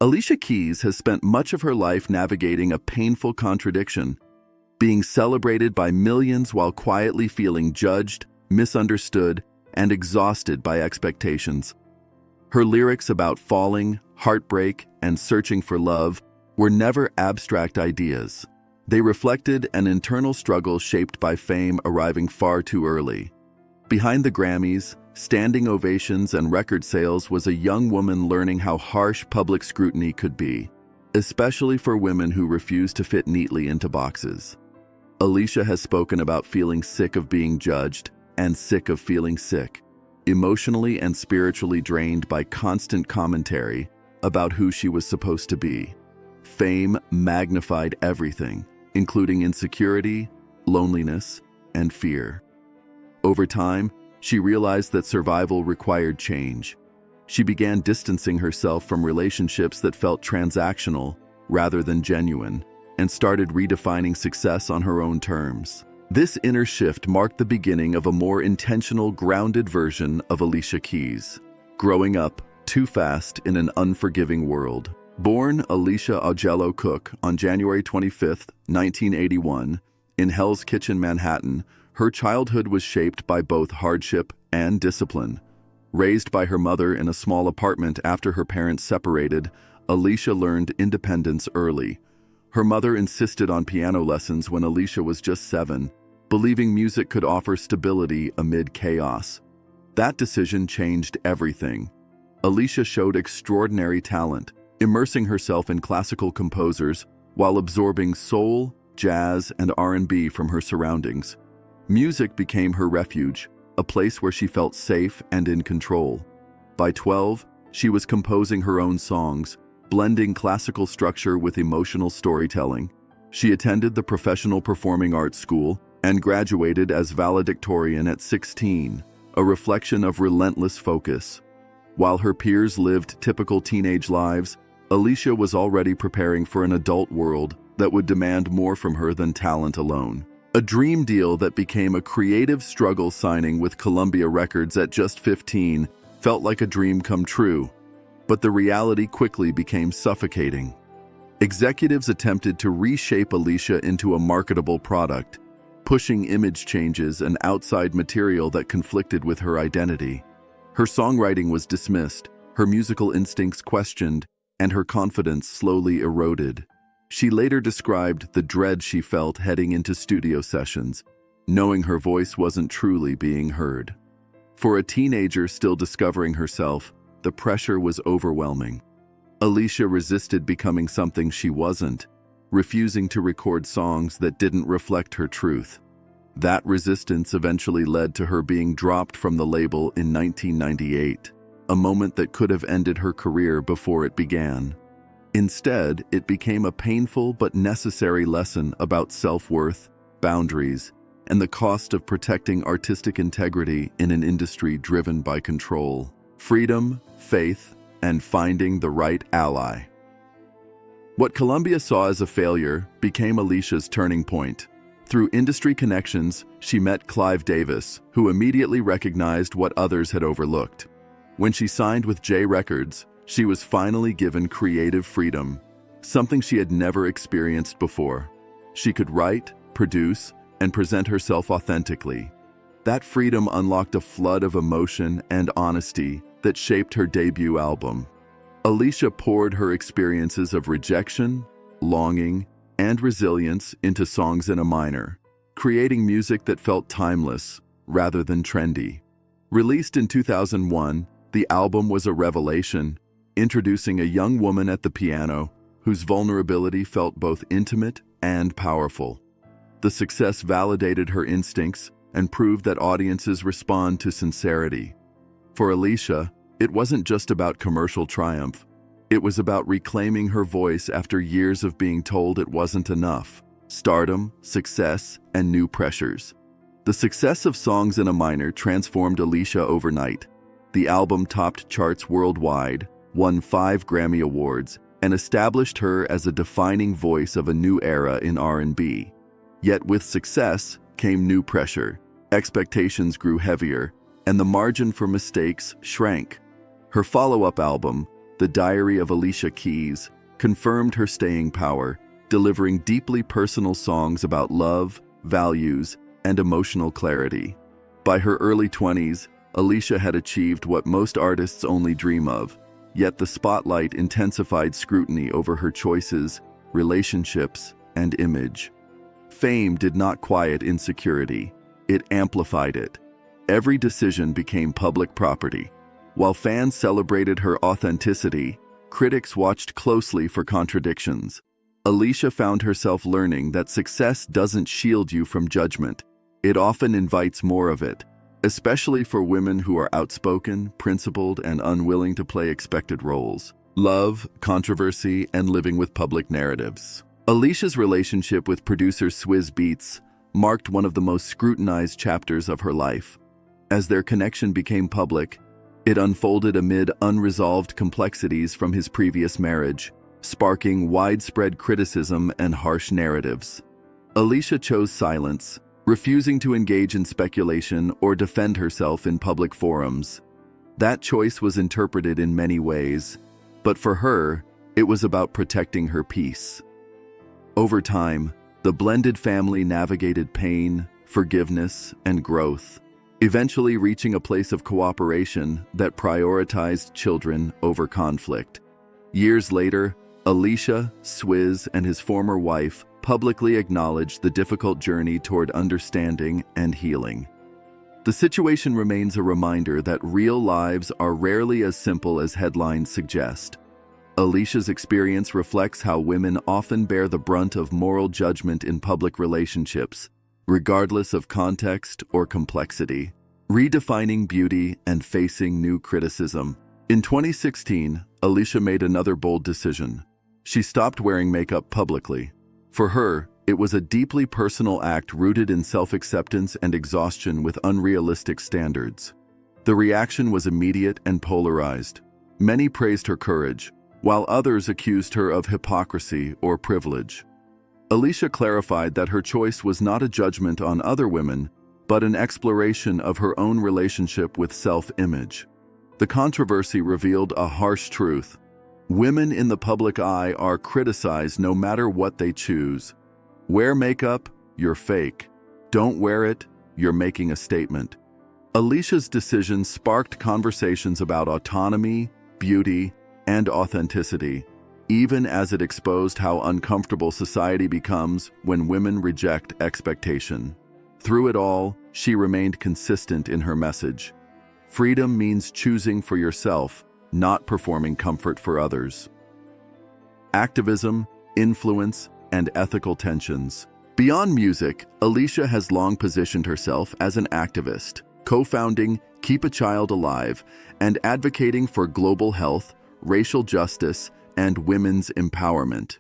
Alicia Keys has spent much of her life navigating a painful contradiction, being celebrated by millions while quietly feeling judged, misunderstood, and exhausted by expectations. Her lyrics about falling, heartbreak, and searching for love were never abstract ideas. They reflected an internal struggle shaped by fame arriving far too early. Behind the Grammys, standing ovations, and record sales was a young woman learning how harsh public scrutiny could be, especially for women who refuse to fit neatly into boxes. Alicia has spoken about feeling sick of being judged and sick of feeling sick, emotionally and spiritually drained by constant commentary about who she was supposed to be. Fame magnified everything, including insecurity, loneliness, and fear. Over time, she realized that survival required change. She began distancing herself from relationships that felt transactional rather than genuine, and started redefining success on her own terms. This inner shift marked the beginning of a more intentional, grounded version of Alicia Keys, growing up too fast in an unforgiving world. Born Alicia Augello Cook on January 25, 1981, in Hell's Kitchen, Manhattan, her childhood was shaped by both hardship and discipline. Raised by her mother in a small apartment after her parents separated, Alicia learned independence early. Her mother insisted on piano lessons when Alicia was just 7, believing music could offer stability amid chaos. That decision changed everything. Alicia showed extraordinary talent, immersing herself in classical composers while absorbing soul, jazz, and R&B from her surroundings. Music became her refuge, a place where she felt safe and in control. By 12, she was composing her own songs, blending classical structure with emotional storytelling. She attended the Professional Performing Arts School and graduated as valedictorian at 16, a reflection of relentless focus. While her peers lived typical teenage lives, Alicia was already preparing for an adult world that would demand more from her than talent alone. A dream deal that became a creative struggle, signing with Columbia Records at just 15, felt like a dream come true, but the reality quickly became suffocating. Executives attempted to reshape Alicia into a marketable product, pushing image changes and outside material that conflicted with her identity. Her songwriting was dismissed, her musical instincts questioned, and her confidence slowly eroded. She later described the dread she felt heading into studio sessions, knowing her voice wasn't truly being heard. For a teenager still discovering herself, the pressure was overwhelming. Alicia resisted becoming something she wasn't, refusing to record songs that didn't reflect her truth. That resistance eventually led to her being dropped from the label in 1998, a moment that could have ended her career before it began. Instead, it became a painful but necessary lesson about self-worth, boundaries, and the cost of protecting artistic integrity in an industry driven by control, freedom, faith, and finding the right ally. What Columbia saw as a failure became Alicia's turning point. Through industry connections, she met Clive Davis, who immediately recognized what others had overlooked. When she signed with J Records, she was finally given creative freedom, something she had never experienced before. She could write, produce, and present herself authentically. That freedom unlocked a flood of emotion and honesty that shaped her debut album. Alicia poured her experiences of rejection, longing, and resilience into Songs in a Minor, creating music that felt timeless rather than trendy. Released in 2001, the album was a revelation, introducing a young woman at the piano whose vulnerability felt both intimate and powerful. The success validated her instincts and proved that audiences respond to sincerity. For Alicia, it wasn't just about commercial triumph. It was about reclaiming her voice after years of being told it wasn't enough. Stardom, success, and new pressures. The success of Songs in a Minor transformed Alicia overnight. The album topped charts worldwide, won 5 Grammy Awards, and established her as a defining voice of a new era in R&B. Yet with success came new pressure. Expectations grew heavier, and the margin for mistakes shrank. Her follow-up album, The Diary of Alicia Keys, confirmed her staying power, delivering deeply personal songs about love, values, and emotional clarity. By her early 20s, Alicia had achieved what most artists only dream of, yet the spotlight intensified scrutiny over her choices, relationships, and image. Fame did not quiet insecurity, it amplified it. Every decision became public property. While fans celebrated her authenticity, critics watched closely for contradictions. Alicia found herself learning that success doesn't shield you from judgment. It often invites more of it, especially for women who are outspoken, principled, and unwilling to play expected roles. Love, controversy, and living with public narratives. Alicia's relationship with producer Swizz Beatz marked one of the most scrutinized chapters of her life. As their connection became public, it unfolded amid unresolved complexities from his previous marriage, sparking widespread criticism and harsh narratives. Alicia chose silence, refusing to engage in speculation or defend herself in public forums. That choice was interpreted in many ways, but for her, it was about protecting her peace. Over time, the blended family navigated pain, forgiveness, and growth, eventually reaching a place of cooperation that prioritized children over conflict. Years later, Alicia, Swizz, and his former wife publicly acknowledged the difficult journey toward understanding and healing. The situation remains a reminder that real lives are rarely as simple as headlines suggest. Alicia's experience reflects how women often bear the brunt of moral judgment in public relationships, regardless of context or complexity, redefining beauty and facing new criticism. In 2016, Alicia made another bold decision. She stopped wearing makeup publicly. For her, it was a deeply personal act rooted in self-acceptance and exhaustion with unrealistic standards. The reaction was immediate and polarized. Many praised her courage, while others accused her of hypocrisy or privilege. Alicia clarified that her choice was not a judgment on other women, but an exploration of her own relationship with self-image. The controversy revealed a harsh truth. Women in the public eye are criticized no matter what they choose. Wear makeup, you're fake. Don't wear it, you're making a statement. Alicia's decision sparked conversations about autonomy, beauty, and authenticity, even as it exposed how uncomfortable society becomes when women reject expectation. Through it all, she remained consistent in her message. Freedom means choosing for yourself, not performing comfort for others. Activism, influence, and ethical tensions. Beyond music, Alicia has long positioned herself as an activist, co-founding Keep a Child Alive and advocating for global health, racial justice, and women's empowerment.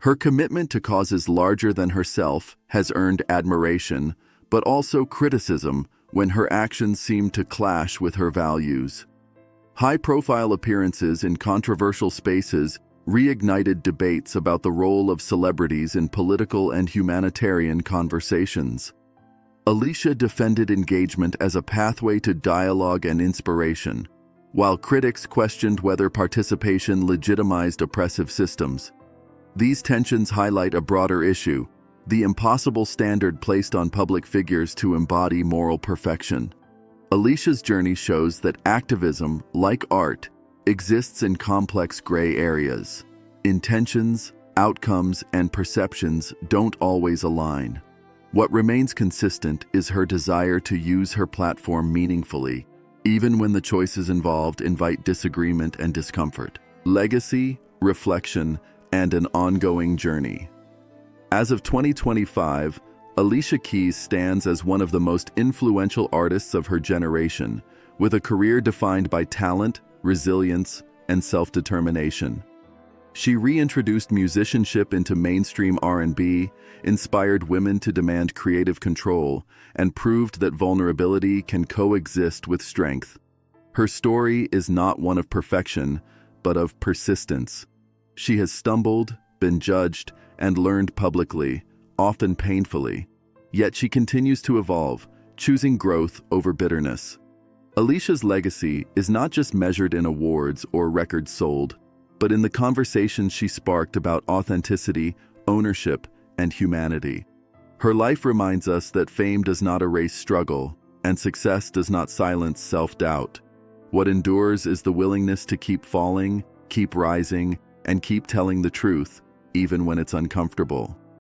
Her commitment to causes larger than herself has earned admiration, but also criticism when her actions seem to clash with her values. High-profile appearances in controversial spaces reignited debates about the role of celebrities in political and humanitarian conversations. Alicia defended engagement as a pathway to dialogue and inspiration, while critics questioned whether participation legitimized oppressive systems. These tensions highlight a broader issue: the impossible standard placed on public figures to embody moral perfection. Alicia's journey shows that activism, like art, exists in complex gray areas. Intentions, outcomes, and perceptions don't always align. What remains consistent is her desire to use her platform meaningfully, even when the choices involved invite disagreement and discomfort. Legacy, reflection, and an ongoing journey. As of 2025, Alicia Keys stands as one of the most influential artists of her generation, with a career defined by talent, resilience, and self-determination. She reintroduced musicianship into mainstream R&B, inspired women to demand creative control, and proved that vulnerability can coexist with strength. Her story is not one of perfection, but of persistence. She has stumbled, been judged, and learned publicly, often painfully. Yet she continues to evolve, choosing growth over bitterness. Alicia's legacy is not just measured in awards or records sold. but in the conversations she sparked about authenticity, ownership, and humanity. Her life reminds us that fame does not erase struggle, and success does not silence self-doubt. What endures is the willingness to keep falling, keep rising, and keep telling the truth, even when it's uncomfortable.